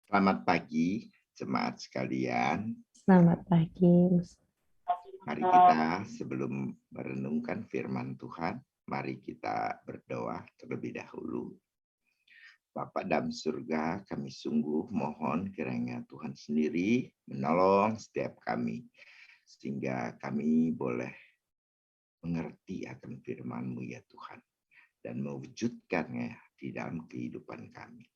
Selamat pagi, jemaat sekalian. Selamat pagi. Mari kita sebelum merenungkan firman Tuhan, mari kita berdoa terlebih dahulu. Bapa dalam surga, kami sungguh mohon kiranya Tuhan sendiri menolong setiap kami, sehingga kami boleh mengerti akan firman-Mu ya Tuhan, dan mewujudkannya di dalam kehidupan kami.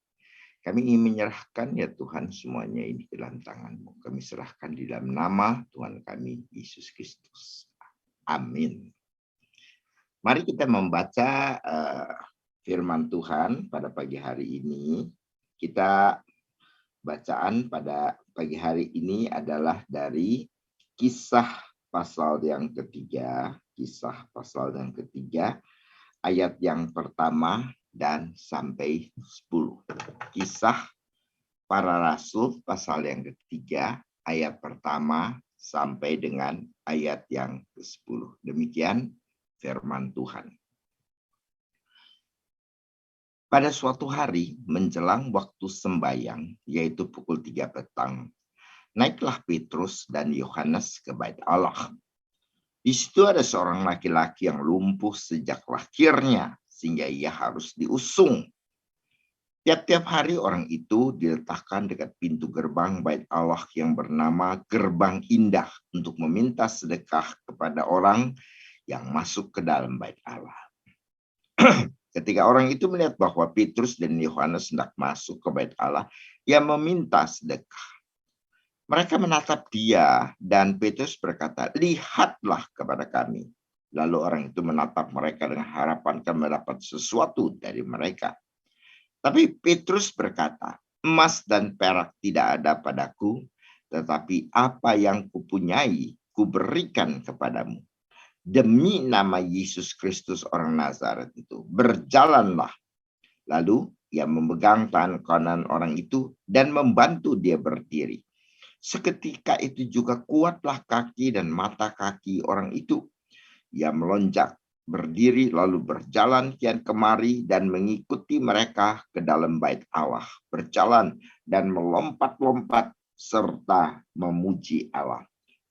Kami ingin menyerahkan ya Tuhan semuanya ini ke dalam tangan-Mu. Kami serahkan di dalam nama Tuhan kami, Yesus Kristus. Amin. Mari kita membaca firman Tuhan pada pagi hari ini. Bacaan pada pagi hari ini adalah dari Kisah pasal yang ketiga, ayat yang pertama dan sampai 10. Kisah Para Rasul pasal yang ketiga, ayat pertama sampai dengan ayat yang ke-10. Demikian firman Tuhan. Pada suatu hari menjelang waktu sembahyang, yaitu pukul 3 petang, naiklah Petrus dan Yohanes ke bait Allah. Di situ ada seorang laki-laki yang lumpuh sejak lahirnya, sehingga ia harus diusung. Tiap-tiap hari orang itu diletakkan dekat pintu gerbang bait Allah yang bernama Gerbang Indah untuk meminta sedekah kepada orang yang masuk ke dalam bait Allah. Ketika orang itu melihat bahwa Petrus dan Yohanes hendak masuk ke bait Allah, ia meminta sedekah. Mereka menatap dia dan Petrus berkata, "Lihatlah kepada kami." Lalu orang itu menatap mereka dengan harapan akan mendapat sesuatu dari mereka. Tapi Petrus berkata, "Emas dan perak tidak ada padaku, tetapi apa yang kupunyai, kuberikan kepadamu. Demi nama Yesus Kristus orang Nazaret itu, berjalanlah." Lalu ia memegang tangan kanan orang itu dan membantu dia berdiri. Seketika itu juga kuatlah kaki dan mata kaki orang itu. Ia melonjak, berdiri lalu berjalan kian kemari dan mengikuti mereka ke dalam bait Allah, berjalan dan melompat-lompat serta memuji Allah.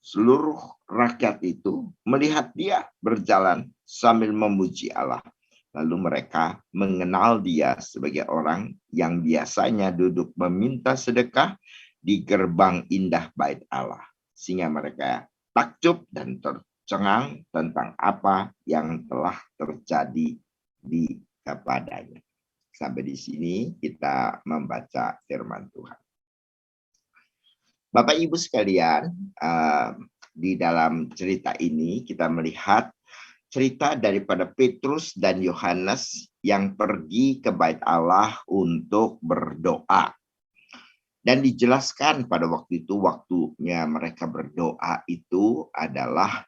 Seluruh rakyat itu melihat dia berjalan sambil memuji Allah. Lalu mereka mengenal dia sebagai orang yang biasanya duduk meminta sedekah di gerbang indah bait Allah. Sehingga mereka takjub dan tercengang tentang apa yang telah terjadi di kepadanya. Sampai di sini kita membaca firman Tuhan. Bapak Ibu sekalian, di dalam cerita ini kita melihat cerita daripada Petrus dan Yohanes yang pergi ke bait Allah untuk berdoa. Dan dijelaskan pada waktu itu, waktunya mereka berdoa itu adalah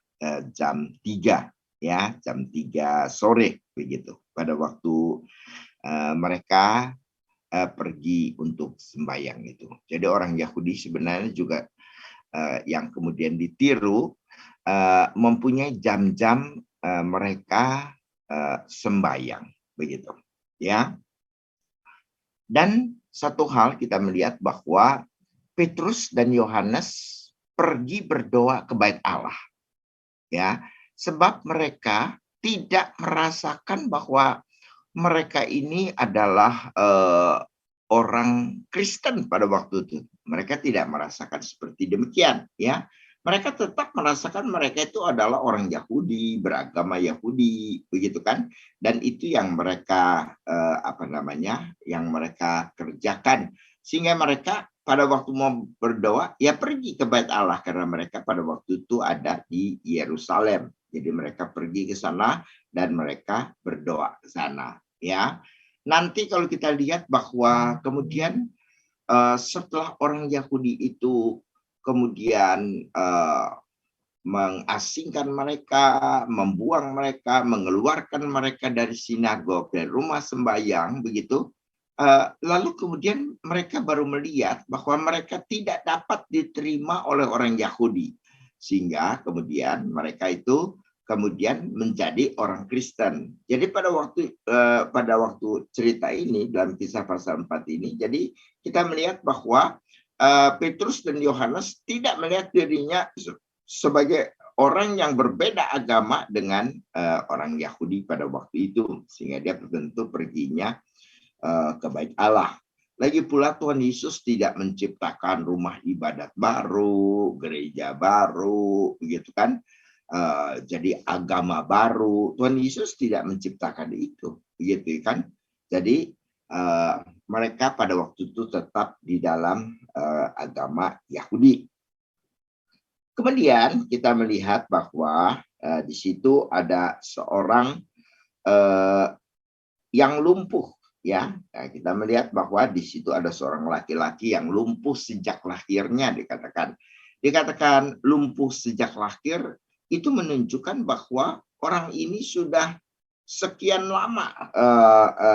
jam 3, ya, jam 3 sore begitu. Pada waktu mereka pergi untuk sembahyang itu. Jadi orang Yahudi sebenarnya juga yang kemudian ditiru mempunyai jam-jam mereka sembahyang begitu, ya. Dan satu hal kita melihat bahwa Petrus dan Yohanes pergi berdoa ke bait Allah, ya, sebab mereka tidak merasakan bahwa mereka ini adalah orang Kristen pada waktu itu. Mereka tidak merasakan seperti demikian, ya. Mereka tetap merasakan mereka itu adalah orang Yahudi, beragama Yahudi, begitu kan? Dan itu yang mereka yang mereka kerjakan. Sehingga mereka pada waktu mau berdoa, ya pergi ke bait Allah karena mereka pada waktu itu ada di Yerusalem. Jadi mereka pergi ke sana dan mereka berdoa ke sana, ya. Nanti kalau kita lihat bahwa kemudian setelah orang Yahudi itu kemudian mengasingkan mereka, membuang mereka, mengeluarkan mereka dari sinagog, dari rumah sembahyang, begitu. Lalu kemudian mereka baru melihat bahwa mereka tidak dapat diterima oleh orang Yahudi. Sehingga kemudian mereka itu kemudian menjadi orang Kristen. Jadi pada waktu cerita ini dalam Kisah pasal 4 ini, jadi kita melihat bahwa Petrus dan Yohanes tidak melihat dirinya sebagai orang yang berbeda agama dengan orang Yahudi pada waktu itu, sehingga dia tentu perginya ke Bait Allah. Lagi pula Tuhan Yesus tidak menciptakan rumah ibadat baru, gereja baru, begitu kan? Jadi agama baru. Tuhan Yesus tidak menciptakan itu, begitu kan? Jadi mereka pada waktu itu tetap di dalam agama Yahudi. Kemudian kita melihat bahwa di situ ada seorang yang lumpuh. Ya, nah, kita melihat bahwa di situ ada seorang laki-laki yang lumpuh sejak lahirnya, dikatakan lumpuh sejak lahir, itu menunjukkan bahwa orang ini sudah sekian lama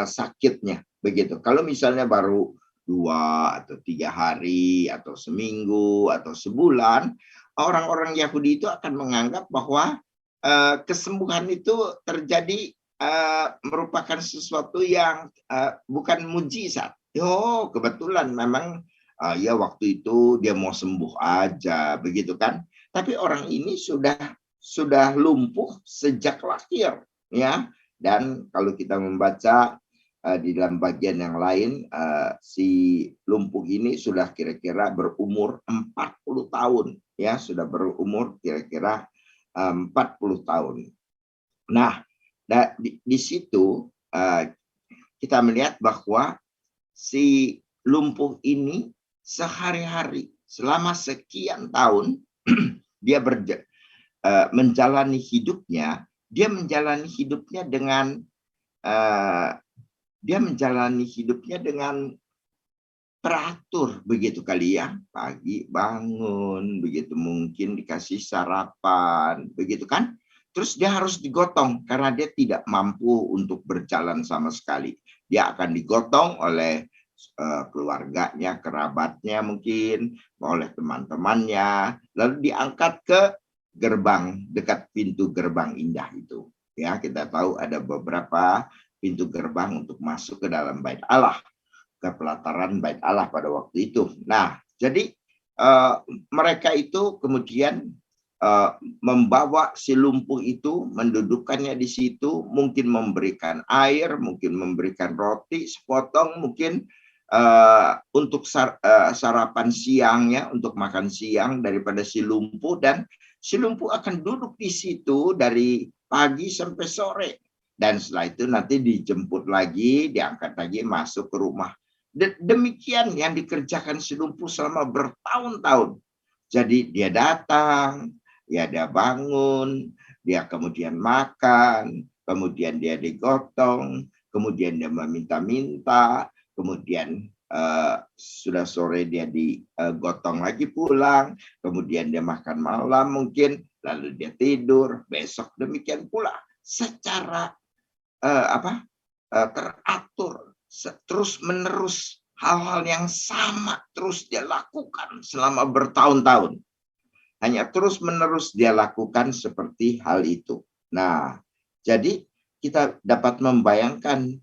sakitnya, begitu. Kalau misalnya baru 2 atau 3 hari atau seminggu atau sebulan, orang-orang Yahudi itu akan menganggap bahwa kesembuhan itu terjadi merupakan sesuatu yang bukan mujizat. Oh, kebetulan memang ya waktu itu dia mau sembuh aja, begitu kan? Tapi orang ini sudah lumpuh sejak lahir, ya. Dan kalau kita membaca di dalam bagian yang lain, si lumpuh ini sudah kira-kira berumur 40 tahun, ya, sudah berumur kira-kira 40 tahun. Nah, di situ kita melihat bahwa si lumpuh ini sehari-hari selama sekian tahun dia menjalani hidupnya, dengan teratur, begitu kali ya. Pagi bangun, begitu mungkin dikasih sarapan, begitu kan? Terus dia harus digotong karena dia tidak mampu untuk berjalan sama sekali. Dia akan digotong oleh keluarganya, kerabatnya mungkin, oleh teman-temannya, lalu diangkat ke gerbang, dekat pintu gerbang indah itu. Ya, kita tahu ada beberapa pintu gerbang untuk masuk ke dalam Bait Allah, ke pelataran Bait Allah pada waktu itu. Nah, jadi mereka itu kemudian membawa si lumpuh itu, mendudukkannya di situ, mungkin memberikan air, mungkin memberikan roti sepotong, mungkin untuk sarapan siangnya, untuk makan siang daripada si lumpuh, dan si lumpuh akan duduk di situ dari pagi sampai sore. Dan setelah itu nanti dijemput lagi, diangkat lagi, masuk ke rumah. Demikian yang dikerjakan si lumpuh selama bertahun-tahun. Jadi dia datang, ya dia bangun, dia kemudian makan, kemudian dia digotong, kemudian dia meminta-minta, kemudian sudah sore dia digotong lagi pulang, kemudian dia makan malam mungkin, lalu dia tidur, besok demikian pula secara teratur, terus menerus. Hal-hal yang sama terus dia lakukan selama bertahun-tahun. Hanya terus-menerus dia lakukan seperti hal itu. Nah, jadi kita dapat membayangkan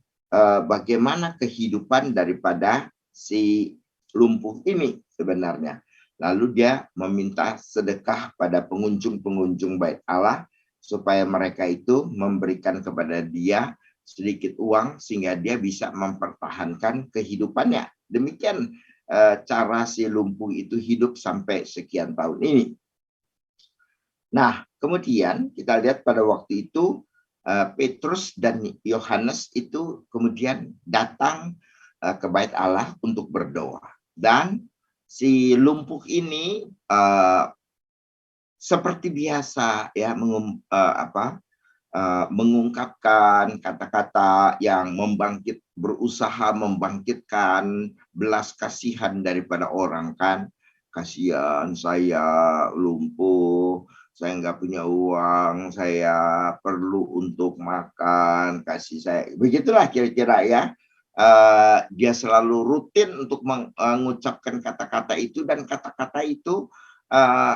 bagaimana kehidupan daripada si lumpuh ini sebenarnya. Lalu dia meminta sedekah pada pengunjung-pengunjung Bait Allah supaya mereka itu memberikan kepada dia sedikit uang sehingga dia bisa mempertahankan kehidupannya. Demikian cara si lumpuh itu hidup sampai sekian tahun ini. Nah, kemudian kita lihat pada waktu itu Petrus dan Yohanes itu kemudian datang ke Bait Allah untuk berdoa. Dan si lumpuh ini seperti biasa ya mengungkapkan kata-kata yang berusaha membangkitkan belas kasihan daripada orang kan. Kasihan saya lumpuh, saya nggak punya uang, saya perlu untuk makan, kasih saya. Begitulah kira-kira ya. Dia selalu rutin untuk mengucapkan kata-kata itu, dan kata-kata itu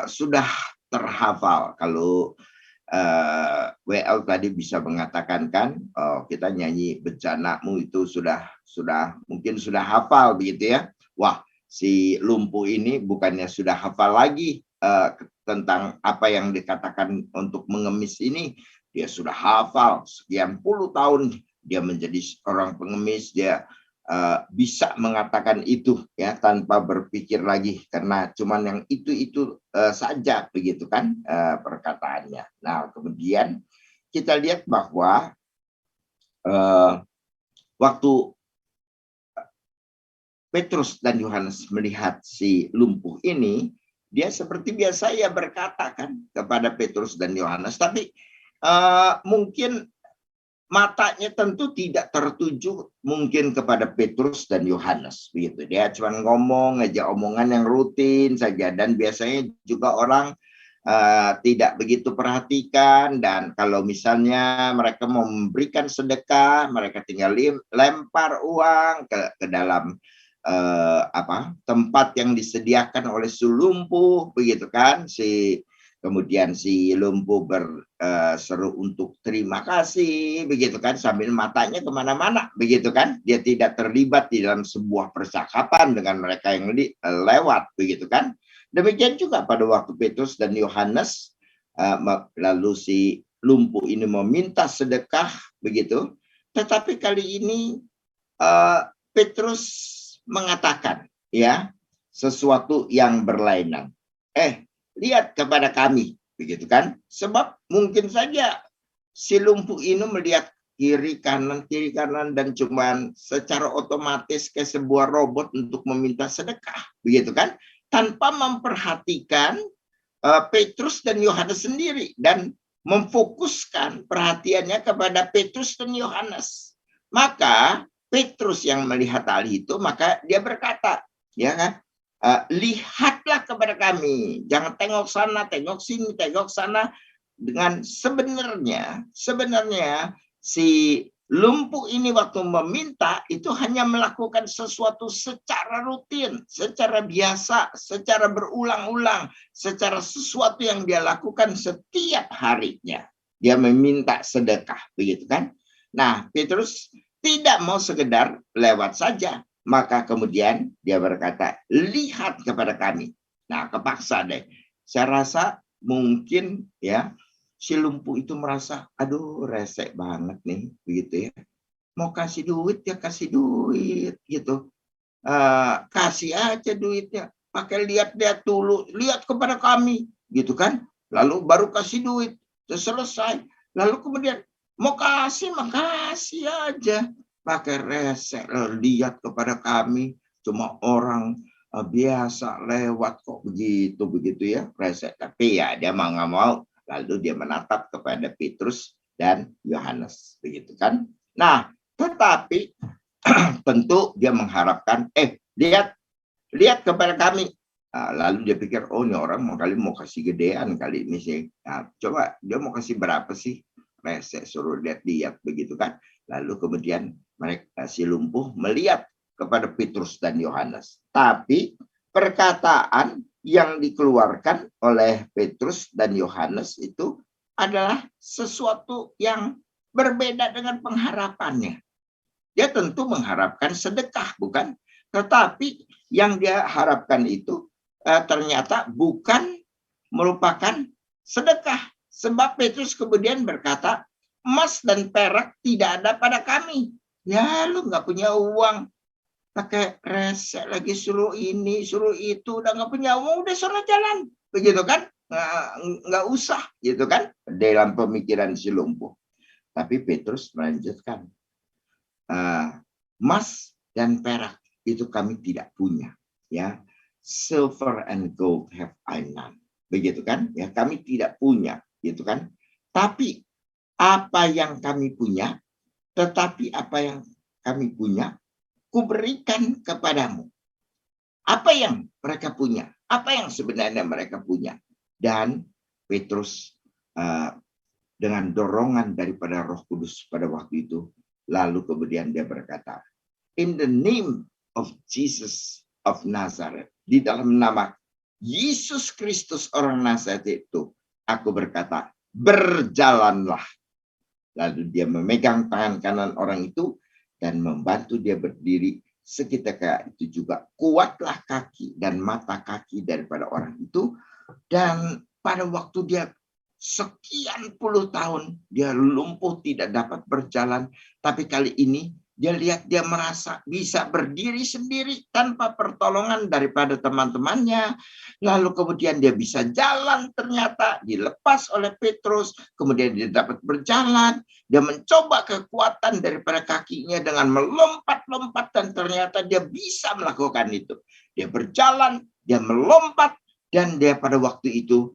sudah terhafal. Kalau WL tadi bisa mengatakan kan, kita nyanyi bencanamu itu sudah mungkin sudah hafal begitu ya. Wah, si lumpuh ini bukannya sudah hafal lagi tentang apa yang dikatakan untuk mengemis ini, dia sudah hafal sekian puluh tahun dia menjadi orang pengemis, dia bisa mengatakan itu ya tanpa berpikir lagi karena cuman yang itu saja begitu kan perkataannya. Nah, kemudian kita lihat bahwa waktu Petrus dan Yohanes melihat si lumpuh ini, dia seperti biasa ya berkata kan kepada Petrus dan Yohanes, tapi mungkin matanya tentu tidak tertuju mungkin kepada Petrus dan Yohanes begitu. Dia cuma ngomong aja omongan yang rutin saja, dan biasanya juga orang tidak begitu perhatikan, dan kalau misalnya mereka mau memberikan sedekah, mereka tinggal lempar uang ke dalam tempat yang disediakan oleh si lumpuh begitu kan. Kemudian si lumpuh berseru untuk terima kasih begitu kan, sambil matanya kemana-mana begitu kan, dia tidak terlibat di dalam sebuah percakapan dengan mereka yang lewat begitu kan. Demikian juga pada waktu Petrus dan Yohanes lalu si lumpuh ini meminta sedekah begitu, tetapi kali ini Petrus mengatakan ya sesuatu yang berlainan. Lihat kepada kami begitu kan, sebab mungkin saja si lumpuh ini melihat kiri kanan dan cuman secara otomatis kayak sebuah robot untuk meminta sedekah begitu kan, tanpa memperhatikan Petrus dan Yohanes sendiri dan memfokuskan perhatiannya kepada Petrus dan Yohanes. Maka Petrus yang melihat hal itu, maka dia berkata ya kan, lihatlah kepada kami, jangan tengok sana, tengok sini, tengok sana. Dengan sebenarnya si lumpuh ini waktu meminta itu hanya melakukan sesuatu secara rutin, secara biasa, secara berulang-ulang, secara sesuatu yang dia lakukan setiap harinya. Dia meminta sedekah begitu kan. Nah, Petrus tidak mau sekedar lewat saja. Maka kemudian dia berkata, lihat kepada kami. Nah, kepaksa deh. Saya rasa mungkin ya si lumpuh itu merasa, aduh resek banget nih, begitu ya. Mau kasih duit ya kasih duit gitu. Kasih aja duitnya. Pakai lihat-lihat dulu, lihat kepada kami, gitu kan. Lalu baru kasih duit, selesai. Lalu kemudian mau kasih, makasih aja. Pakai resek, lihat kepada kami, cuma orang biasa lewat kok begitu ya, resek. Tapi ya dia mau nggak mau, lalu dia menatap kepada Petrus dan Yohanes begitu kan. Nah, tetapi tentu dia mengharapkan, lihat kepada kami. Lalu dia pikir, oh ini orang mau kasih gedean kali ini sih. Nah, coba dia mau kasih berapa sih? Resek, suruh lihat begitu kan. Lalu kemudian mereka si lumpuh melihat kepada Petrus dan Yohanes. Tapi perkataan yang dikeluarkan oleh Petrus dan Yohanes itu adalah sesuatu yang berbeda dengan pengharapannya. Dia tentu mengharapkan sedekah, bukan? Tetapi yang dia harapkan itu ternyata bukan merupakan sedekah. Sebab Petrus kemudian berkata, emas dan perak tidak ada pada kami. Ya, lu nggak punya uang, pakai resek lagi, suruh ini, suruh itu, udah nggak punya uang, udah suruh jalan, begitu kan? Nggak usah, gitu kan? Dalam pemikiran si lumpuh. Tapi Petrus melanjutkan, emas dan perak itu kami tidak punya, ya. Silver and gold have I none, begitu kan? Ya, kami tidak punya, gitu kan? Tapi apa yang kami punya, tetapi apa yang kami punya, kuberikan kepadamu. Apa yang mereka punya? Apa yang sebenarnya mereka punya? Dan Petrus dengan dorongan daripada Roh Kudus pada waktu itu, lalu kemudian dia berkata, in the name of Jesus of Nazareth, di dalam nama Yesus Kristus orang Nazaret itu, aku berkata, berjalanlah. Lalu dia memegang tangan kanan orang itu dan membantu dia berdiri. Seketika itu juga kuatlah kaki dan mata kaki daripada orang itu. Dan pada waktu dia sekian puluh tahun dia lumpuh, tidak dapat berjalan, tapi kali ini dia lihat dia merasa bisa berdiri sendiri tanpa pertolongan daripada teman-temannya. Lalu kemudian dia bisa jalan, ternyata dilepas oleh Petrus, kemudian dia dapat berjalan. Dia mencoba kekuatan daripada kakinya dengan melompat-lompat dan ternyata dia bisa melakukan itu. Dia berjalan, dia melompat, dan dia pada waktu itu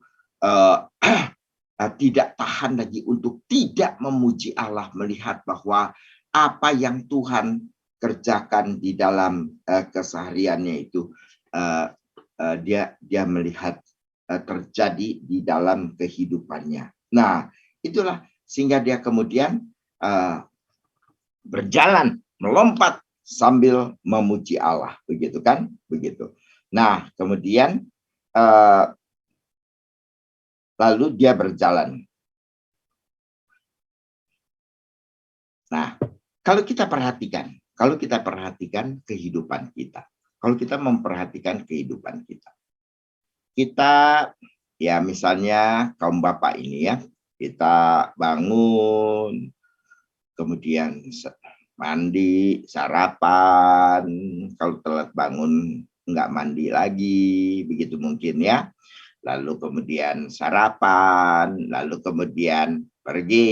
tidak tahan lagi untuk tidak memuji Allah, melihat bahwa apa yang Tuhan kerjakan di dalam kesehariannya itu dia melihat terjadi di dalam kehidupannya. Nah, itulah sehingga dia kemudian berjalan, melompat sambil memuji Allah, begitu kan? Begitu. Nah, kemudian lalu dia berjalan. Nah, kalau kita perhatikan kehidupan kita, kalau kita memperhatikan kehidupan kita ya misalnya kaum bapak ini ya, kita bangun, kemudian mandi, sarapan, kalau telat bangun nggak mandi lagi, begitu mungkin ya. Lalu kemudian sarapan, lalu kemudian pergi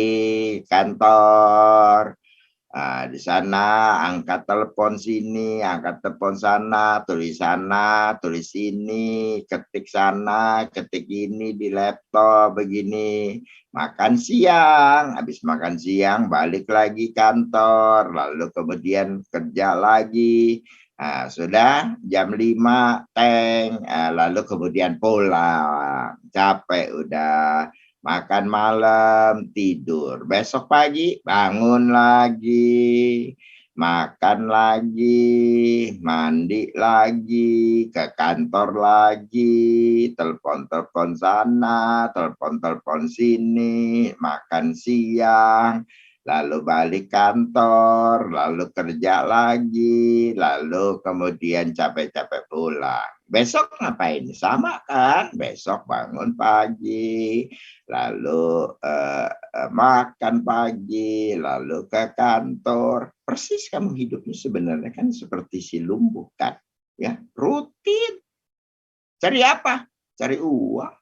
kantor. Di sana angkat telepon sini, angkat telepon sana, tulis sini, ketik sana, ketik ini di laptop begini. Makan siang, habis makan siang balik lagi kantor, lalu kemudian kerja lagi. Sudah jam 5 lalu kemudian pulang, capek udah. Makan malam, tidur. Besok pagi bangun lagi, makan lagi, mandi lagi, ke kantor lagi, telepon-telepon sana, telepon-telepon sini, makan siang, lalu balik kantor, lalu kerja lagi, lalu kemudian capek-capek pulang. Besok ngapain? Sama kan? Besok bangun pagi, lalu makan pagi, lalu ke kantor. Persis kamu hidupnya sebenarnya kan seperti si lumpuh kan, ya rutin. Cari apa? Cari uang,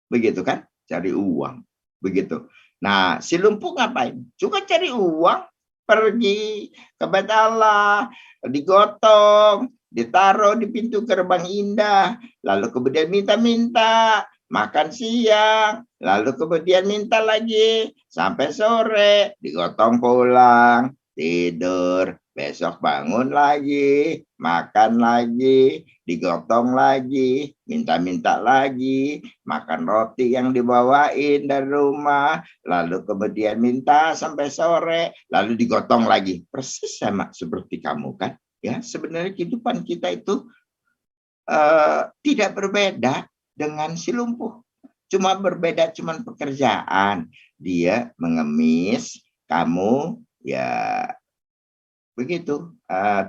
begitu kan? Cari uang, begitu. Nah, si lumpuh ngapain? Juga cari uang, pergi ke Bait Allah, digotong, ditaruh di pintu gerbang indah, lalu kemudian minta-minta, makan siang, lalu kemudian minta lagi, sampai sore, digotong pulang, tidur, besok bangun lagi, makan lagi, digotong lagi, minta-minta lagi, makan roti yang dibawain dari rumah, lalu kemudian minta sampai sore, lalu digotong lagi. Persis sama seperti kamu kan? Ya, sebenarnya kehidupan kita itu tidak berbeda dengan si lumpuh. Cuma berbeda cuman pekerjaan. Dia mengemis, kamu ya begitu,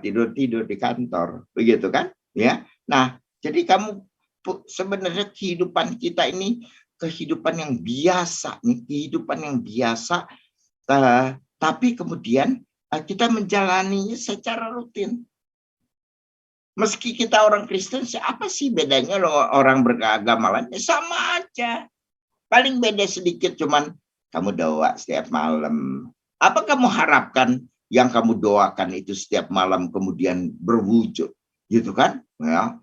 tidur-tidur di kantor, begitu kan? Ya. Nah, jadi kamu sebenarnya kehidupan kita ini kehidupan yang biasa nih, kehidupan yang biasa, tapi kemudian kita menjalaninya secara rutin. Meski kita orang Kristen, siapa sih bedanya orang beragama lain? Sama aja. Paling beda sedikit cuman kamu doa setiap malam. Apa kamu harapkan yang kamu doakan itu setiap malam kemudian berwujud? Gitu kan? Ya.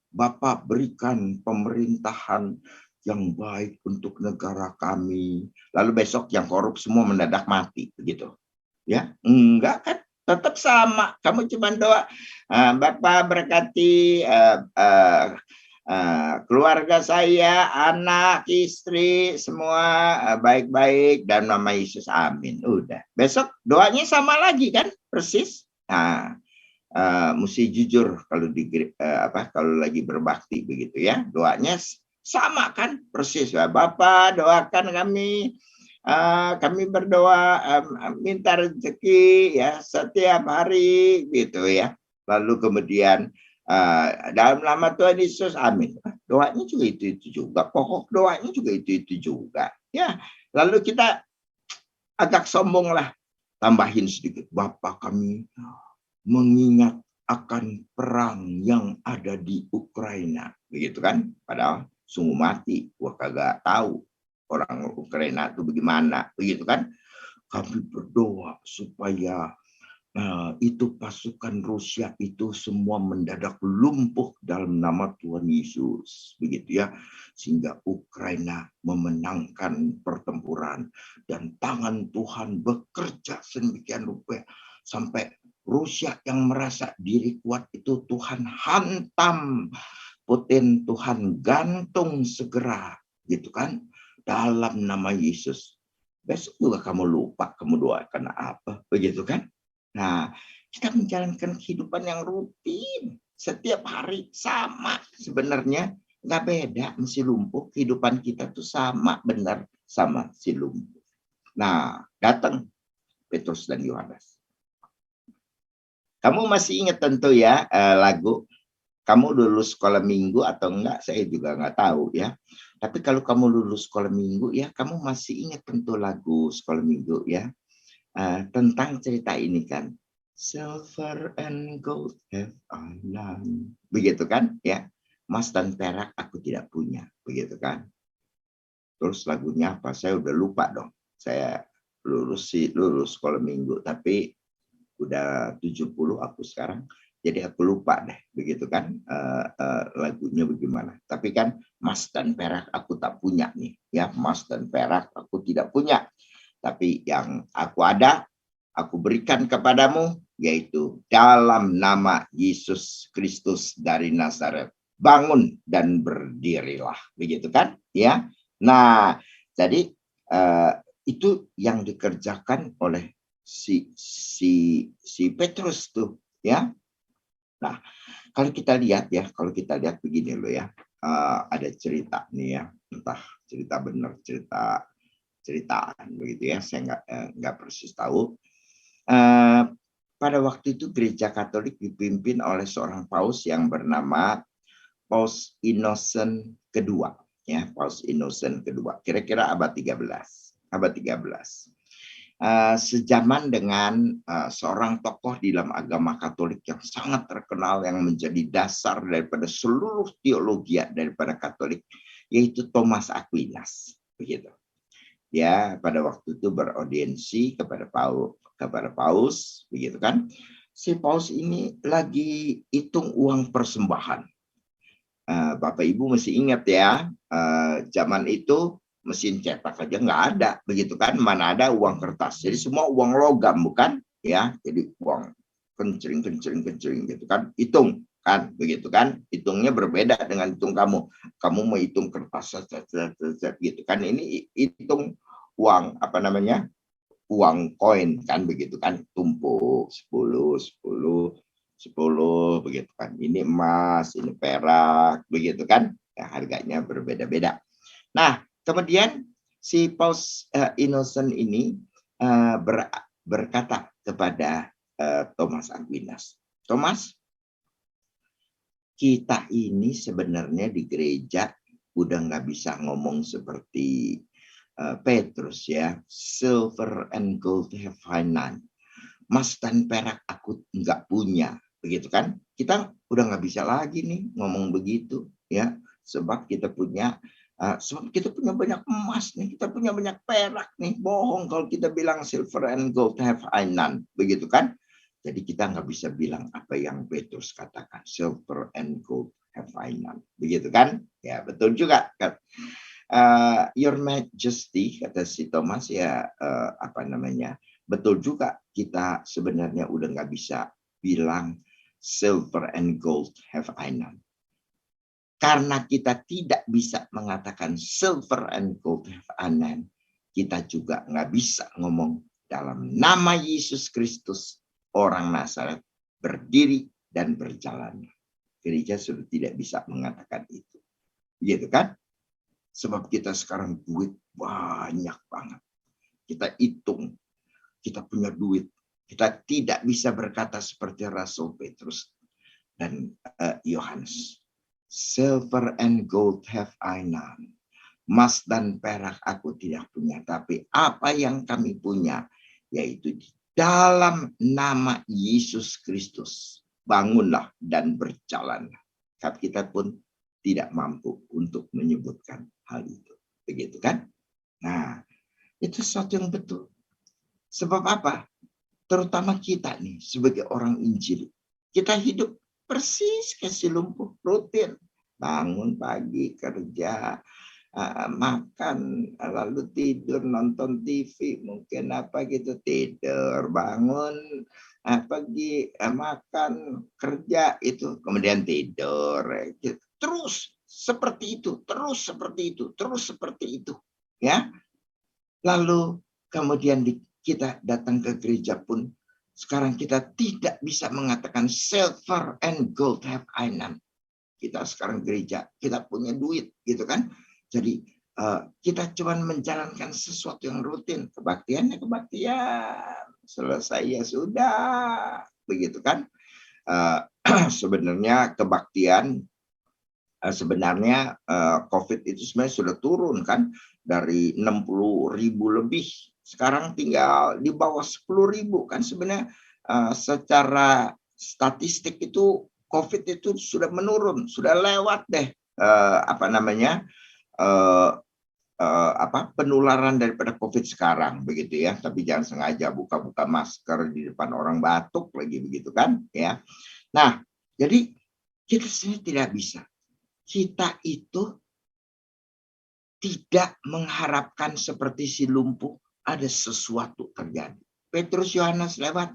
Bapak berikan pemerintahan yang baik untuk negara kami. Lalu besok yang korup semua mendadak mati. Begitu. Ya, enggak kan? Tetap sama. Kamu cuma doa, Bapak berkati keluarga saya, anak, istri, semua baik-baik dan nama Yesus, amin. Udah. Besok doanya sama lagi kan? Persis. Nah, mesti jujur kalau kalau lagi berbakti begitu ya. Doanya Sama kan persis ya. Bapa doakan kami berdoa minta rezeki ya setiap hari gitu ya. Lalu kemudian dalam nama Tuhan Yesus, amin. Doanya juga itu juga. Pokok doanya juga itu juga. Ya, lalu kita agak sombong lah. Tambahin sedikit. Bapa kami mengingat akan perang yang ada di Ukraina. Begitu kan? Padahal sungguh mati. Gua kagak tahu orang Ukraina itu bagaimana. Begitu kan? Kami berdoa supaya itu pasukan Rusia itu semua mendadak lumpuh dalam nama Tuhan Yesus, begitu ya, sehingga Ukraina memenangkan pertempuran dan tangan Tuhan bekerja sedemikian rupa sampai Rusia yang merasa diri kuat itu Tuhan hantam, Putin Tuhan gantung segera, gitu kan, dalam nama Yesus. Besok juga kamu lupa kamu doakan apa, begitu kan? Nah, kita menjalankan kehidupan yang rutin setiap hari sama sebenarnya, nggak beda mesti lumpuh, kehidupan kita tuh sama benar sama si lumpuh. Nah, datang Petrus dan Yohanes. Kamu masih ingat tentu ya lagu, kamu lulus sekolah minggu atau enggak saya juga nggak tahu ya. Tapi kalau kamu lulus sekolah minggu ya, kamu masih ingat tentu lagu sekolah minggu ya. Tentang cerita ini kan, silver and gold have I none, begitu kan ya, emas dan perak aku tidak punya, begitu kan. Terus lagunya apa saya udah lupa dong, saya lulus sekolah minggu tapi udah 70 aku sekarang, jadi aku lupa deh begitu kan lagunya bagaimana. Tapi kan emas dan perak aku tak punya nih ya, emas dan perak aku tidak punya, tapi yang aku ada, aku berikan kepadamu, yaitu dalam nama Yesus Kristus dari Nazaret. Bangun dan berdirilah, begitu kan? Ya. Nah, jadi itu yang dikerjakan oleh si Petrus tuh, ya. Nah, kalau kita lihat begini loh ya, ada cerita nih ya, entah cerita benar ceritaan begitu ya, saya nggak persis tahu. Pada waktu itu gereja Katolik dipimpin oleh seorang paus yang bernama Paus Innocent kedua, ya, Paus Innocent kedua, kira-kira abad 13. Sejaman dengan seorang tokoh di dalam agama Katolik yang sangat terkenal yang menjadi dasar daripada seluruh teologi daripada Katolik, yaitu Thomas Aquinas, begitu. Dia pada waktu itu beraudiensi kepada Paus, begitu kan? Si Paus ini lagi hitung uang persembahan. Bapak Ibu mesti ingat ya, zaman itu mesin cetak aja nggak ada, begitu kan? Mana ada uang kertas? Jadi semua uang logam, bukan? Ya, jadi uang kencring gitu kan? Hitung kan, begitu kan? Hitungnya berbeda dengan hitung kamu. Kamu mau hitung kertas, gitu kan? Ini hitung uang apa namanya? Uang koin kan, begitu kan? Tumpuk 10 begitu kan. Ini emas, ini perak, begitu kan? Ya, harganya berbeda-beda. Nah, kemudian si Paus Innocent ini berkata kepada Thomas Aquinas, Thomas, kita ini sebenarnya di gereja udah nggak bisa ngomong seperti Petrus ya, silver and gold have I none, emas dan perak aku nggak punya, begitu kan? Kita udah nggak bisa lagi nih ngomong begitu ya, sebab kita punya banyak emas nih, kita punya banyak perak nih, bohong kalau kita bilang silver and gold have I none, begitu kan? Jadi kita nggak bisa bilang apa yang Petrus katakan, silver and gold have I none, begitu kan? Ya betul juga kan. Your Majesty, kata si Thomas ya, apa namanya, betul juga kita sebenarnya udah nggak bisa bilang silver and gold have I none. Karena kita tidak bisa mengatakan silver and gold have I none, kita juga nggak bisa ngomong dalam nama Yesus Kristus, orang Nazaret, berdiri dan berjalan. Gereja sudah tidak bisa mengatakan itu. Gitu kan? Sebab kita sekarang duit banyak banget. Kita hitung, kita punya duit. Kita tidak bisa berkata seperti Rasul Petrus dan Yohanes. Silver and gold have I none. Emas dan perak aku tidak punya. Tapi apa yang kami punya, yaitu di dalam nama Yesus Kristus. Bangunlah dan berjalanlah. Kita pun tidak mampu untuk menyebutkan hal itu. Begitu kan? Nah, itu sesuatu yang betul. Sebab apa? Terutama kita nih sebagai orang Injil. Kita hidup persis kayak si lumpuh, rutin. Bangun pagi, kerja, makan, lalu tidur, nonton TV, mungkin apa gitu, tidur, bangun, pergi, makan, kerja, itu, kemudian tidur. Gitu. Terus seperti itu, terus seperti itu, terus seperti itu. Ya, lalu kemudian kita datang ke gereja pun, sekarang kita tidak bisa mengatakan silver and gold have I none. Kita sekarang gereja, kita punya duit, gitu kan? Jadi kita cuma menjalankan sesuatu yang rutin. Kebaktiannya kebaktian, selesai ya sudah, begitu kan? Sebenarnya kebaktian, sebenarnya COVID itu sebenarnya sudah turun kan, dari 60.000 lebih, sekarang tinggal di bawah 10.000 kan. Sebenarnya secara statistik itu COVID itu sudah menurun, sudah lewat deh penularan daripada COVID sekarang, begitu ya. Tapi jangan sengaja buka-buka masker di depan orang batuk lagi, begitu kan ya. Nah, jadi kita sendiri tidak bisa. Kita itu tidak mengharapkan seperti si lumpuh ada sesuatu terjadi. Petrus Yohanes lewat,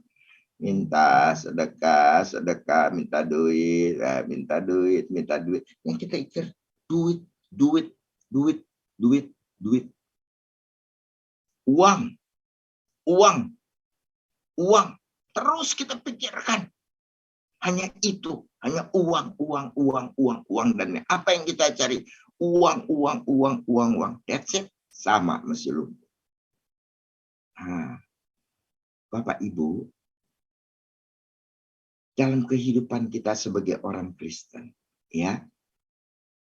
minta sedekah, sedekah, minta duit, minta duit, minta duit. Yang kita ikir duit, duit, duit, duit, duit. Uang, uang, uang. Terus kita pikirkan. Hanya itu, hanya uang, uang, uang, uang, uang. Dan apa yang kita cari? Uang, uang, uang, uang, uang. That's it. Sama masih lumpuh. Nah, Bapak Ibu, dalam kehidupan kita sebagai orang Kristen, ya,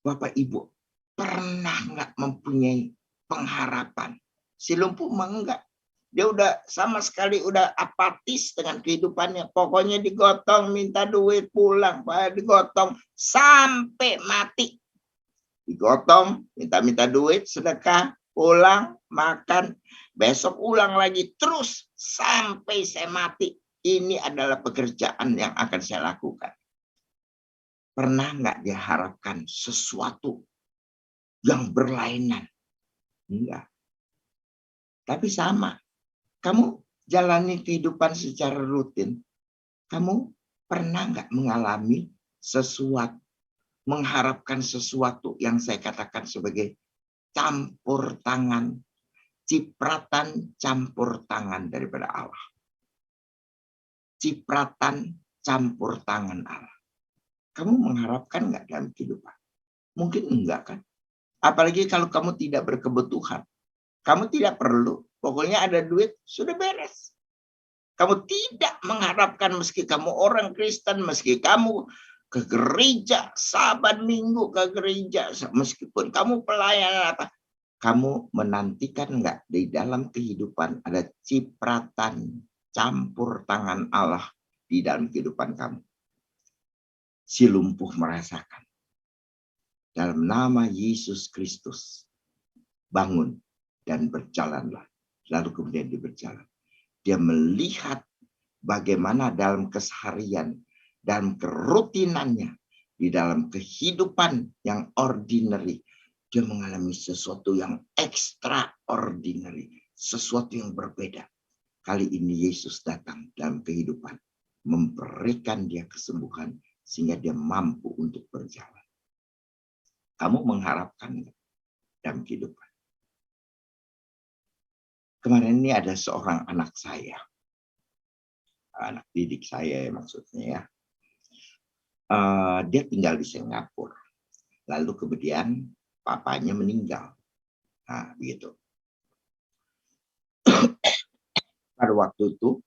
Bapak Ibu pernah nggak mempunyai pengharapan? Si lumpuh mah enggak. Dia udah sama sekali udah apatis dengan kehidupannya. Pokoknya digotong, minta duit, pulang, digotong sampai mati. Digotong, minta duit, sedekah, pulang, makan, besok ulang lagi, terus sampai saya mati. Ini adalah pekerjaan yang akan saya lakukan. Pernah nggak dia harapkan sesuatu yang berlainan? Enggak. Tapi sama. Kamu jalani kehidupan secara rutin. Kamu pernah nggak mengalami sesuatu, mengharapkan sesuatu yang saya katakan sebagai campur tangan, cipratan campur tangan daripada Allah. Cipratan campur tangan Allah. Kamu mengharapkan nggak dalam kehidupan? Mungkin enggak kan? Apalagi kalau kamu tidak berkebutuhan. Kamu tidak perlu. Pokoknya ada duit, sudah beres. Kamu tidak mengharapkan meski kamu orang Kristen, meski kamu ke gereja, Sabat Minggu ke gereja, meskipun kamu pelayan apa, kamu menantikan enggak di dalam kehidupan ada cipratan campur tangan Allah di dalam kehidupan kamu. Si lumpuh merasakan. Dalam nama Yesus Kristus, bangun dan berjalanlah. Lalu kemudian dia berjalan. Dia melihat bagaimana dalam keseharian, dalam kerutinannya, di dalam kehidupan yang ordinary, dia mengalami sesuatu yang extraordinary, sesuatu yang berbeda. Kali ini Yesus datang dalam kehidupan, memberikan dia kesembuhan, sehingga dia mampu untuk berjalan. Kamu mengharapkan dalam kehidupan? Kemarin ini ada seorang anak saya, anak didik saya maksudnya ya. Dia tinggal di Singapura. Lalu kemudian papanya meninggal. Nah, begitu. Pada waktu itu,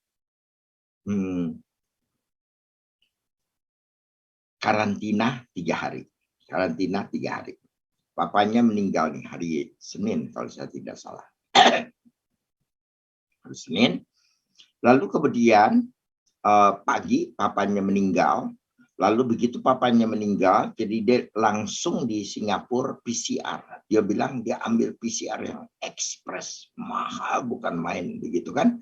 karantina 3 hari. Karantina 3 hari. Papanya meninggal nih hari Senin kalau saya tidak salah. Hari Senin. Lalu kemudian pagi papanya meninggal. Lalu begitu papanya meninggal, jadi dia langsung di Singapura PCR. Dia bilang dia ambil PCR yang ekspres, mahal bukan main begitu kan.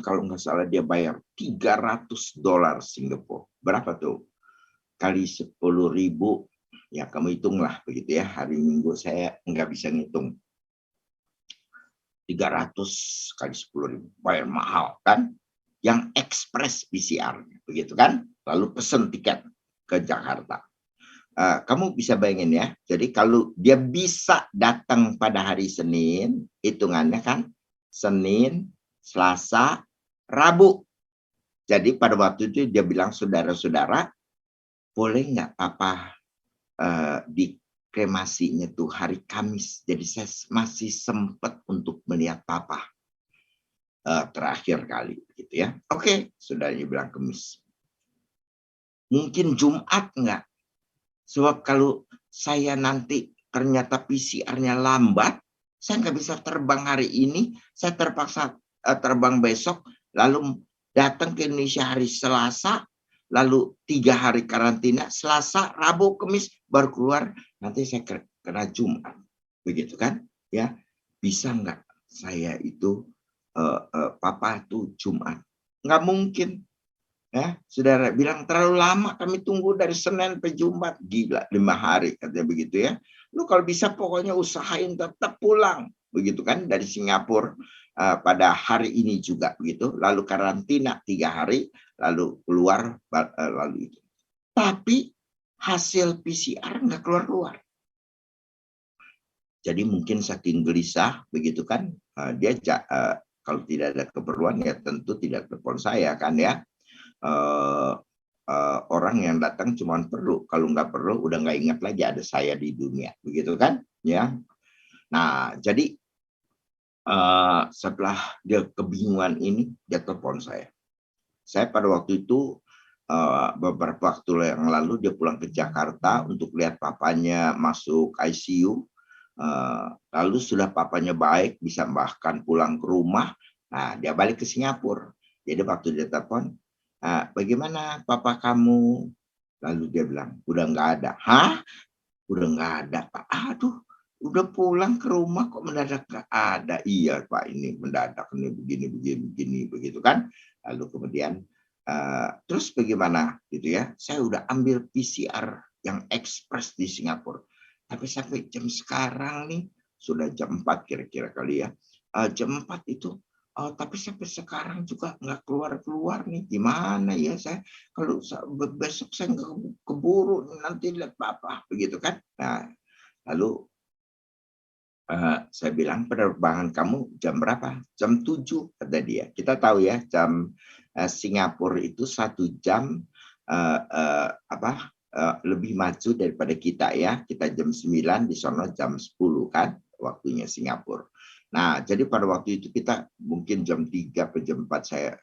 Kalau nggak salah dia bayar $300 Singapura. Berapa tuh? Kali 10.000, ya kamu hitunglah begitu ya. Hari Minggu saya nggak bisa ngitung. 300 kali 10.000, bayar mahal kan? Yang ekspres PCR, begitu kan? Lalu pesen tiket ke Jakarta. Kamu bisa bayangin ya. Jadi kalau dia bisa datang pada hari Senin, hitungannya kan Senin, Selasa, Rabu. Jadi pada waktu itu dia bilang, saudara-saudara, boleh nggak Papa di kremasinya tuh hari Kamis. Jadi saya masih sempat untuk melihat Papa terakhir kali, gitu ya. Oke, saudaranya bilang Kamis. Mungkin Jumat enggak? Sebab kalau saya nanti ternyata PCR-nya lambat, saya nggak bisa terbang hari ini, saya terpaksa terbang besok, lalu datang ke Indonesia hari Selasa, lalu 3 hari karantina, Selasa, Rabu, Kamis, baru keluar, nanti saya kena Jumat. Begitu kan? Ya, bisa nggak saya itu, Papa itu Jumat? Nggak mungkin. Ya, saudara bilang terlalu lama kami tunggu dari Senin sampai Jumat. Gila, 5 hari katanya begitu ya. Lu kalau bisa pokoknya usahain tetap pulang. Begitu kan dari Singapura pada hari ini juga begitu. Lalu karantina 3 hari, lalu keluar lalu itu. Tapi hasil PCR nggak keluar-keluar. Jadi mungkin saking gelisah begitu kan, dia kalau tidak ada keperluan ya tentu tidak telepon saya kan ya. Orang yang datang cuma perlu, kalau nggak perlu udah nggak ingat lagi ada saya di dunia, begitu kan ya. Nah jadi setelah dia kebingungan ini, dia telepon saya pada waktu itu beberapa waktu yang lalu dia pulang ke Jakarta untuk lihat papanya masuk ICU. Lalu sudah papanya baik, bisa bahkan pulang ke rumah. Nah dia balik ke Singapura. Jadi waktu dia telepon, bagaimana papa kamu? Lalu dia bilang, udah nggak ada. Hah? Udah nggak ada, Pak. Aduh, udah pulang ke rumah kok mendadak nggak ada. Iya, Pak, ini mendadak ini begini, begitu kan. Lalu kemudian, terus bagaimana gitu ya. Saya udah ambil PCR yang ekspres di Singapura. Tapi sampai jam sekarang nih, sudah jam 4 kira-kira kali ya. Jam 4 itu, tapi sampai sekarang juga nggak keluar-keluar nih. Gimana ya saya kalau besok saya nggak keburu nanti lihat Papa, begitu kan. Nah, lalu saya bilang, penerbangan kamu jam berapa? Jam 7, kata dia. Kita tahu ya, jam Singapura itu 1 jam lebih maju daripada kita ya. Kita jam 9, di sana jam 10 kan waktunya Singapura. Nah, jadi pada waktu itu kita mungkin jam 3 atau jam 4, saya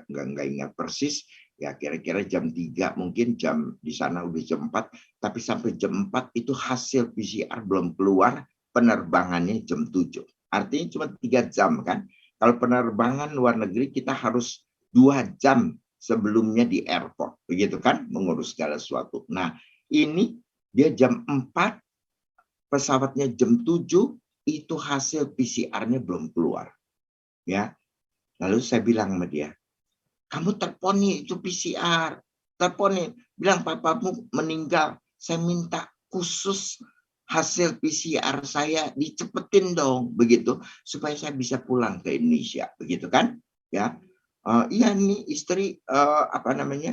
enggak ingat persis. Ya kira-kira jam 3, mungkin jam di sana udah jam 4, tapi sampai jam 4 itu hasil PCR belum keluar, penerbangannya jam 7. Artinya cuma 3 jam kan. Kalau penerbangan luar negeri kita harus 2 jam sebelumnya di airport, begitu kan, mengurus segala sesuatu. Nah, ini dia jam 4, pesawatnya jam 7, itu hasil PCR-nya belum keluar. Ya. Lalu saya bilang sama dia, kamu teleponin itu PCR, teleponin, bilang papamu meninggal, saya minta khusus hasil PCR saya dicepetin dong, begitu, supaya saya bisa pulang ke Indonesia, begitu kan? Ya, iya nih istri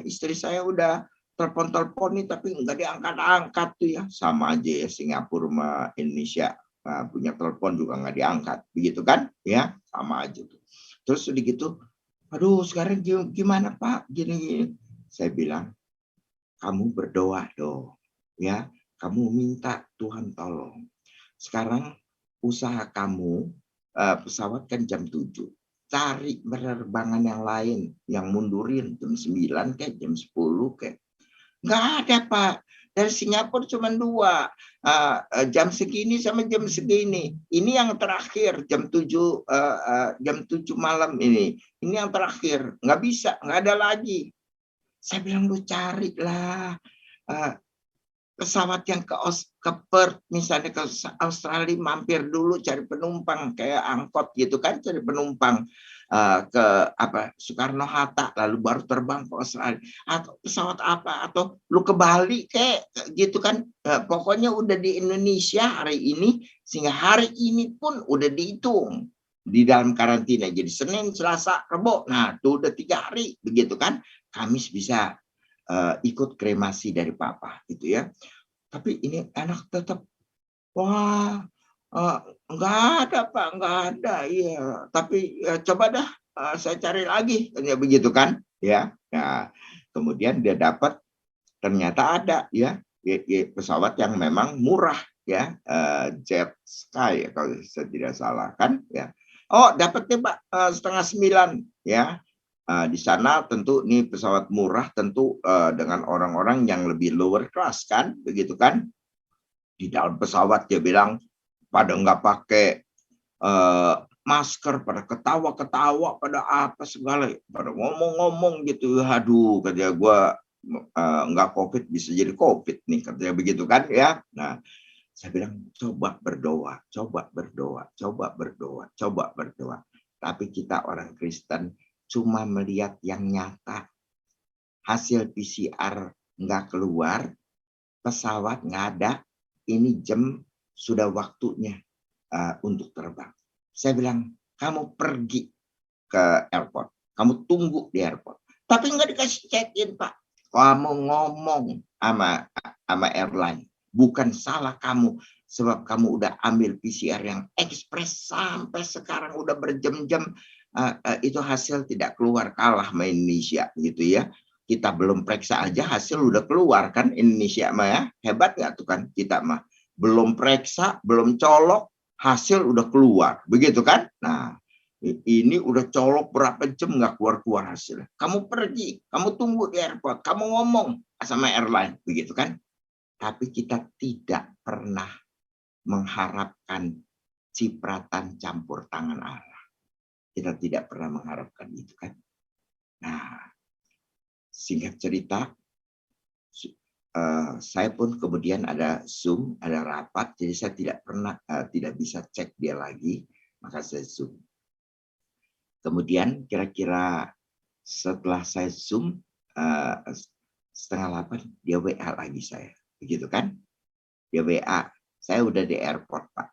istri saya udah telepon nih, tapi nggak diangkat-angkat tuh ya, sama aja ya Singapura sama Indonesia. Punya telepon juga nggak diangkat, begitu kan? Ya, sama aja tuh. Terus udah gitu, aduh sekarang gimana Pak? Gini. Saya bilang, kamu berdoa dong. Ya, kamu minta Tuhan tolong. Sekarang usaha kamu, pesawat kan jam 7. Cari penerbangan yang lain, yang mundurin jam 9 kayak jam 10 kayak. Nggak ada, Pak. Dari Singapura cuma 2. Jam segini sama jam segini. Ini yang terakhir jam 7 malam ini. Ini yang terakhir. Nggak bisa, nggak ada lagi. Saya bilang lu carilah pesawat yang ke Perth, misalnya ke Australia, mampir dulu cari penumpang kayak angkot gitu kan, cari penumpang ke Soekarno Hatta, lalu baru terbang ke Australia, atau pesawat apa, atau lu ke Bali kayak gitu kan. Pokoknya udah di Indonesia hari ini, sehingga hari ini pun udah dihitung di dalam karantina. Jadi Senin, Selasa, Rabu, nah itu udah 3 hari begitu kan. Kamis bisa ikut kremasi dari papa gitu ya. Tapi ini anak tetap, wah, enggak ada Pak, enggak ada. Iya, tapi coba dah saya cari lagi, kayak begitu kan ya. Nah, kemudian dia dapat, ternyata ada ya, pesawat yang memang murah ya, Jet Sky kalau saya tidak salah kan ya. Oh, dapat nih Pak, 8:30 ya. Di sana tentu ini pesawat murah, tentu dengan orang-orang yang lebih lower class kan, begitu kan. Di dalam pesawat dia bilang pada nggak pakai masker, pada ketawa-ketawa, pada apa segala, pada ngomong-ngomong gitu. Aduh, katanya gue nggak COVID bisa jadi COVID nih, katanya begitu kan ya. Nah, saya bilang coba berdoa, coba berdoa, coba berdoa, coba berdoa. Tapi kita orang Kristen cuma melihat yang nyata. Hasil PCR nggak keluar, pesawat nggak ada, ini jam sudah waktunya untuk terbang. Saya bilang, kamu pergi ke airport, kamu tunggu di airport. Tapi nggak dikasih check-in, Pak. Kamu ngomong sama airline, bukan salah kamu, sebab kamu udah ambil PCR yang ekspres sampai sekarang udah berjam-jam, itu hasil tidak keluar, kalah sama Indonesia gitu ya. Kita belum periksa aja hasil udah keluar kan, Indonesia mah ya. Hebat nggak tuh kan kita mah. Belum periksa, belum colok, hasil udah keluar. Begitu kan? Nah, ini udah colok berapa jam nggak keluar-keluar hasilnya. Kamu pergi, kamu tunggu di airport, kamu ngomong sama airline. Begitu kan? Tapi kita tidak pernah mengharapkan cipratan campur tangan Allah. Kita tidak pernah mengharapkan itu kan. Nah, singkat cerita, saya pun kemudian ada Zoom, ada rapat, jadi saya tidak bisa cek dia lagi, maka saya Zoom. Kemudian kira-kira setelah saya Zoom 7:30 dia WA lagi saya, begitu kan? Dia WA, saya udah di airport Pak,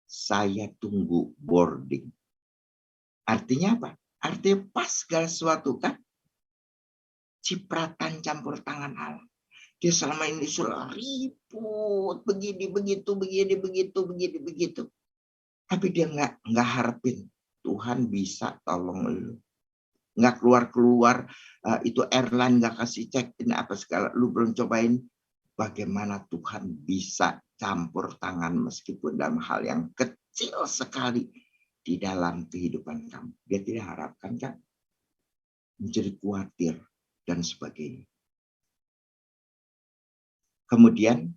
saya tunggu boarding. Artinya apa? Artinya pas segala sesuatu kan? Cipratan campur tangan Allah. Dia selama ini sudah ribut, begini, begitu, begini, begitu, begini, begitu. Tapi dia nggak harapin Tuhan bisa tolong lu. Nggak keluar-keluar, itu airline nggak kasih check-in apa segala. Lu belum cobain bagaimana Tuhan bisa campur tangan meskipun dalam hal yang kecil sekali di dalam kehidupan kamu. Dia tidak harapkan kan? Menjadi khawatir dan sebagainya. Kemudian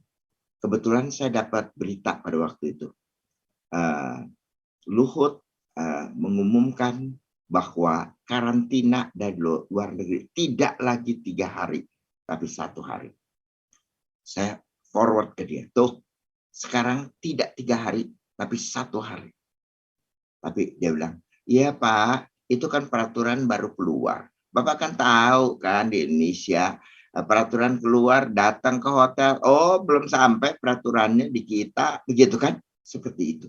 kebetulan saya dapat berita pada waktu itu. Luhut mengumumkan bahwa karantina dari luar negeri tidak lagi 3 hari, tapi 1 hari. Saya forward ke dia. Tuh, sekarang tidak 3 hari, tapi 1 hari. Tapi dia bilang, iya Pak, itu kan peraturan baru keluar. Bapak kan tahu kan di Indonesia, peraturan keluar, datang ke hotel, oh belum sampai peraturannya di kita, begitu kan? Seperti itu.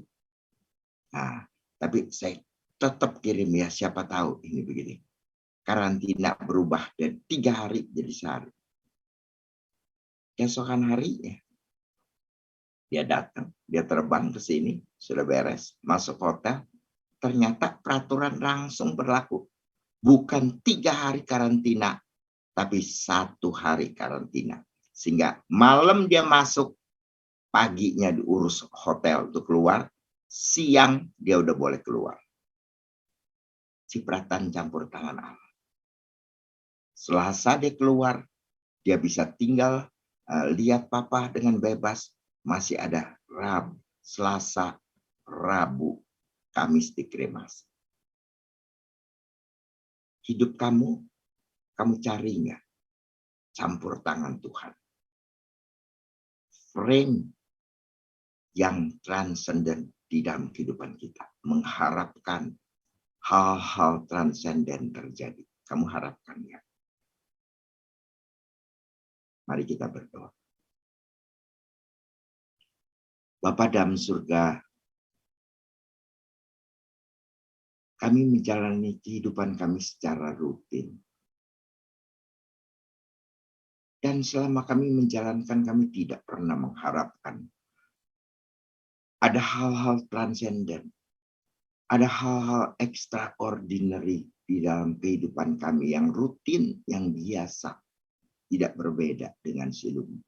Nah, tapi saya tetap kirim ya, siapa tahu ini begini. Karantina berubah dari 3 hari jadi sehari. Keesokan harinya, dia datang, dia terbang ke sini, sudah beres, masuk hotel, ternyata peraturan langsung berlaku. Bukan 3 hari karantina, tapi 1 hari karantina. Sehingga malam dia masuk, paginya diurus hotel untuk keluar, siang dia udah boleh keluar. Cipratan campur tangan Allah. Selasa dia keluar, dia bisa tinggal lihat papa dengan bebas. Masih ada Rabu, Selasa, Rabu, Kamis dikremasi. Hidup kamu cari nggak campur tangan Tuhan? Frame yang transenden di dalam kehidupan kita. Mengharapkan hal-hal transenden terjadi. Kamu harapkan ya? Mari kita berdoa. Bapa dalam surga, kami menjalani kehidupan kami secara rutin. Dan selama kami menjalankan, kami tidak pernah mengharapkan ada hal-hal transenden, ada hal-hal extraordinary di dalam kehidupan kami yang rutin, yang biasa, tidak berbeda dengan sebelumnya.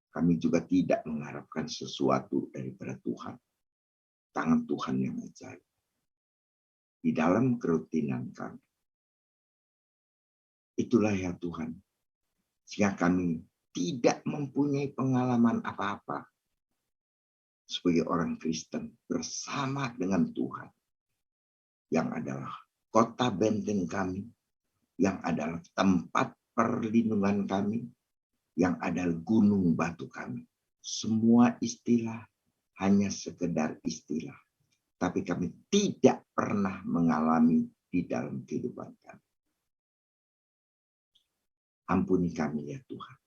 Kami juga tidak mengharapkan sesuatu daripada Tuhan. Tangan Tuhan yang ajaib. Di dalam kerutinan kami. Itulah ya Tuhan. Sehingga kami tidak mempunyai pengalaman apa-apa. Sebagai orang Kristen bersama dengan Tuhan. Yang adalah kota benteng kami. Yang adalah tempat perlindungan kami. Yang adalah gunung batu kami. Semua istilah hanya sekedar istilah. Tapi kami tidak pernah mengalami di dalam kehidupan kami. Ampuni kami ya Tuhan.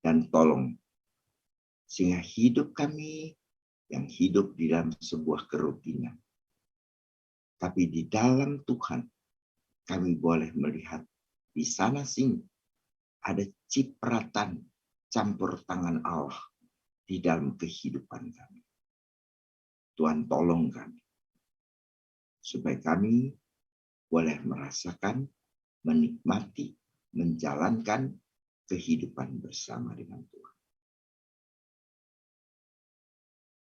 Dan tolong sehingga hidup kami yang hidup di dalam sebuah kerutinan. Tapi di dalam Tuhan kami boleh melihat di sana sini ada cipratan campur tangan Allah di dalam kehidupan kami. Tuhan tolong kami. Supaya kami boleh merasakan, menikmati, menjalankan kehidupan bersama dengan Tuhan.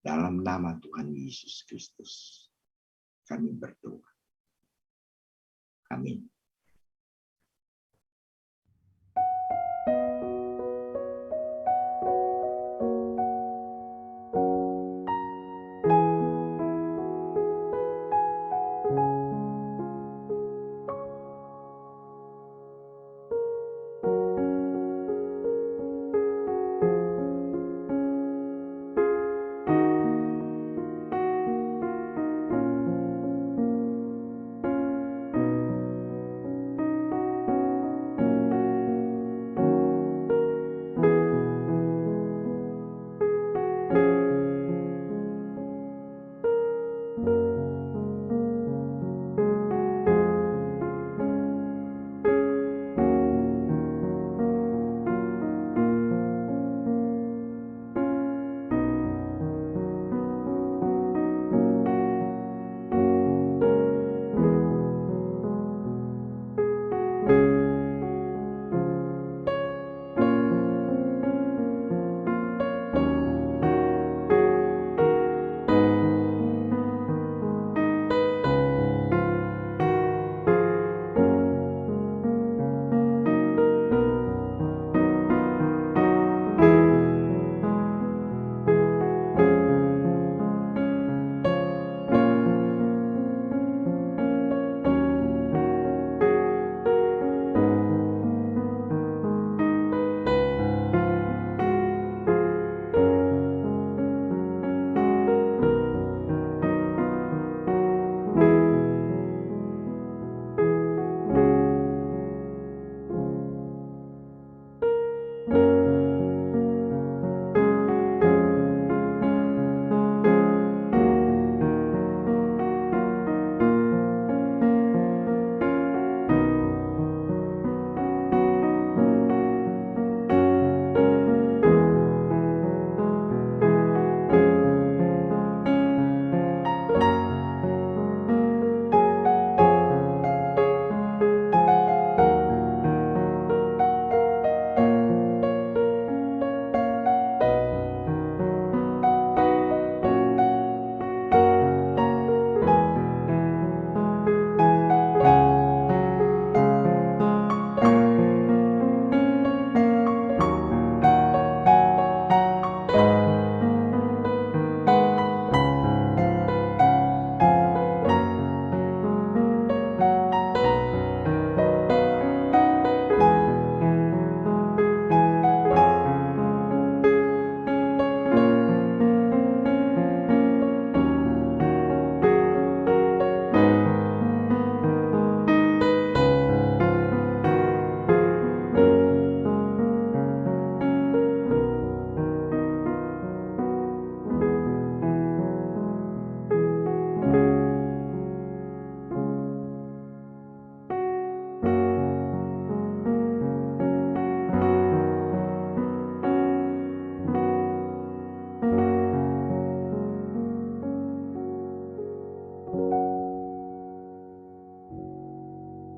Dalam nama Tuhan Yesus Kristus, kami berdoa. Amin.